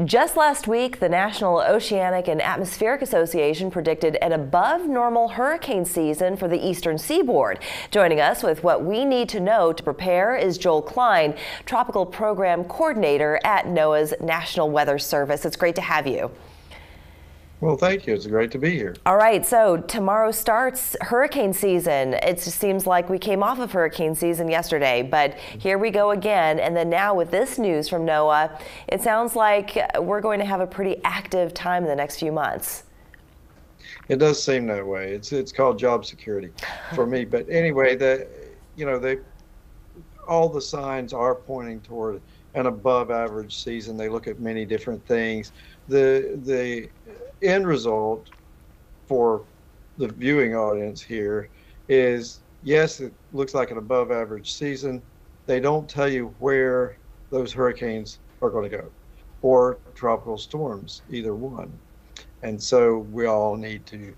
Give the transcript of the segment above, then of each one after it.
Just last week, the National Oceanic and Atmospheric Association predicted an above-normal hurricane season for the eastern seaboard. Joining us with what we need to know to prepare is Joel Cline, Tropical Program Coordinator at NOAA's National Weather Service. It's great to have you. Well, thank you. It's great to be here. All right, so tomorrow starts hurricane season. It just seems like we came off of hurricane season yesterday, but here we go again. And then now with this news from NOAA, it sounds like we're going to have a pretty active time in the next few months. It does seem that way. It's called job security for me. But anyway, all the signs are pointing toward an above average season. They look at many different things. The end result for the viewing audience here is, yes, it looks like an above average season. They don't tell you where those hurricanes are going to go, or tropical storms, either one. And so we all need to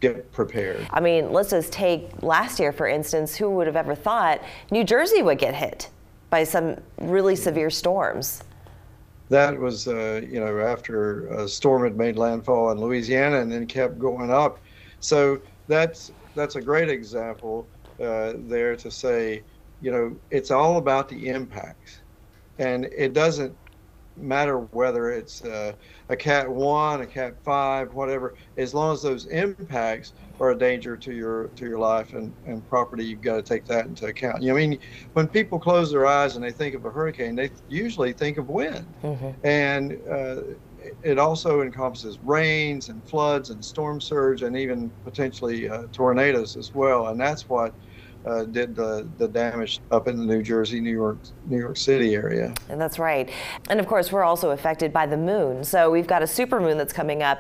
get prepared. I mean, let's just take last year, for instance. Who would have ever thought New Jersey would get hit by some really severe storms? That was, after a storm had made landfall in Louisiana and then kept going up. So that's a great example there to say, it's all about the impacts. And it doesn't matter whether it's a Cat 1, a Cat 5, whatever, as long as those impacts are a danger to your life and property, you've got to take that into account. I mean, when people close their eyes and they think of a hurricane, they usually think of wind. Mm-hmm. And it also encompasses rains and floods and storm surge and even potentially tornadoes as well. And that's what did the damage up in the New Jersey, New York City area. And that's right. And of course, we're also affected by the moon. So we've got a supermoon that's coming up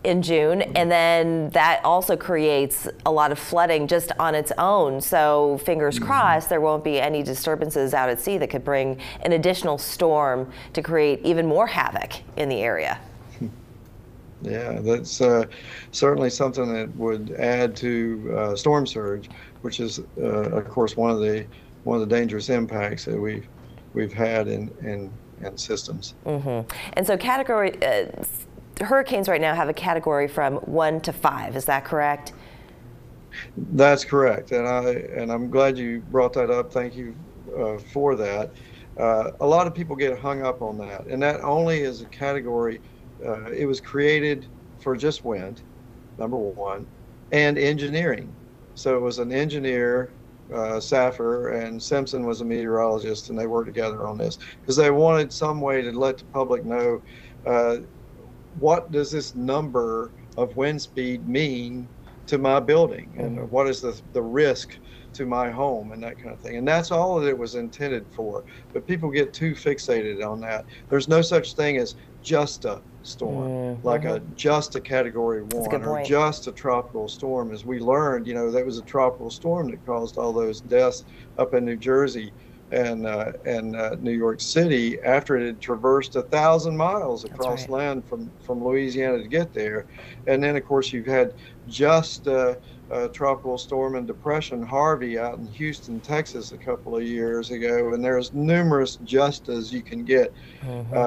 in June, and then that also creates a lot of flooding just on its own. So fingers crossed there won't be any disturbances out at sea that could bring an additional storm to create even more havoc in the area. Yeah, that's certainly something that would add to storm surge, which is, of course, one of the dangerous impacts that we've had in systems. Mm-hmm. And so, hurricanes right now have a category from 1 to 5. Is that correct? That's correct, and I'm glad you brought that up. Thank you for that. A lot of people get hung up on that, and that only is a category. It was created for just wind, number one, and engineering. So it was an engineer, Saffer, and Simpson was a meteorologist, and they worked together on this because they wanted some way to let the public know what does this number of wind speed mean to my building, and what is the risk to my home, and that kind of thing. And that's all that it was intended for. But people get too fixated on that. There's no such thing as just a storm, like just a Category 1 or just a tropical storm. As we learned, that was a tropical storm that caused all those deaths up in New Jersey and New York City after it had traversed 1,000 miles across land from Louisiana to get there. And then, of course, you've had just a tropical storm and depression, Harvey, out in Houston, Texas, a couple of years ago, and there's numerous just as you can get.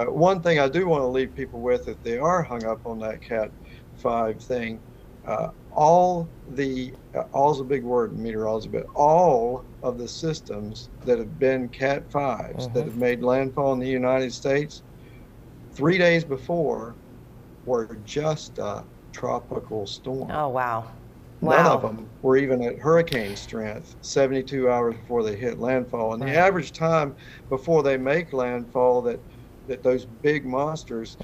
One thing I do want to leave people with, if they are hung up on that Cat 5 thing, all's a big word in meteorology, but all of the systems that have been Cat 5s that have made landfall in the United States 3 days before were just a tropical storm. Oh, wow. None of them were even at hurricane strength 72 hours before they hit landfall. And the average time before they make landfall that those big monsters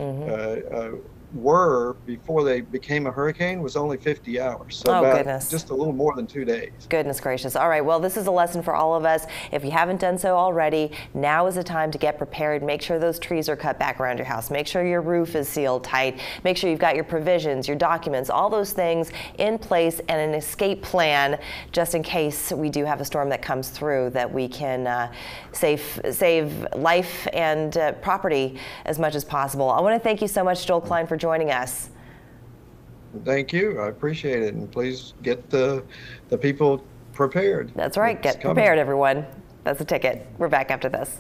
were before they became a hurricane was only 50 hours. So just a little more than 2 days. Goodness gracious. All right, well, this is a lesson for all of us. If you haven't done so already, now is the time to get prepared. Make sure those trees are cut back around your house. Make sure your roof is sealed tight. Make sure you've got your provisions, your documents, all those things in place, and an escape plan just in case we do have a storm that comes through, that we can save life and property as much as possible. I want to thank you so much, Joel Cline, for joining us. Thank you. I appreciate it. And please get the people prepared. That's right. Get prepared, everyone. That's the ticket. We're back after this.